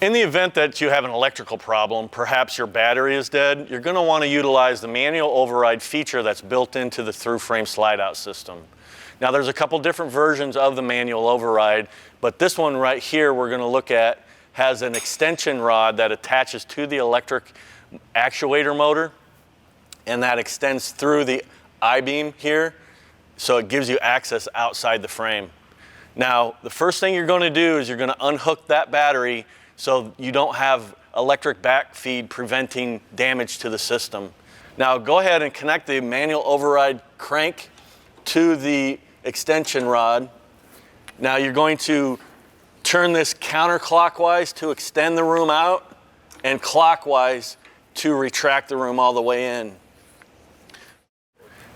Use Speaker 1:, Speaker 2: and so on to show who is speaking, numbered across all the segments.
Speaker 1: In the event that you have an electrical problem, perhaps your battery is dead, you're going to want to utilize the manual override feature that's built into the through-frame slide-out system. Now there's a couple different versions of the manual override, but this one right here we're going to look at has an extension rod that attaches to the electric actuator motor, and that extends through the I-beam here, so it gives you access outside the frame. Now, the first thing you're going to do is you're going to unhook that battery so you don't have electric backfeed preventing damage to the system. Now, go ahead and connect the manual override crank to the extension rod. Now, you're going to turn this counterclockwise to extend the room out and clockwise to retract the room all the way in.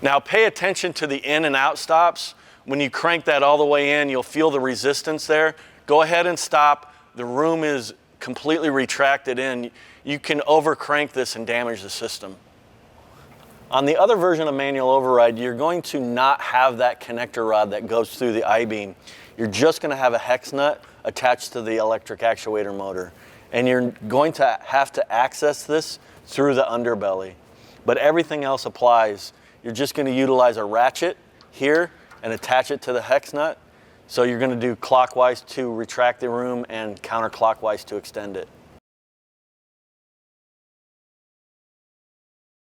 Speaker 1: Now, pay attention to the in and out stops. When you crank that all the way in, you'll feel the resistance there. Go ahead and stop. The room is completely retracted in. You can overcrank this and damage the system. On the other version of manual override, you're going to not have that connector rod that goes through the I-beam. You're just going to have a hex nut attached to the electric actuator motor. And you're going to have to access this through the underbelly. But everything else applies. You're just going to utilize a ratchet here and attach it to the hex nut. So you're going to do clockwise to retract the room and counterclockwise to extend it.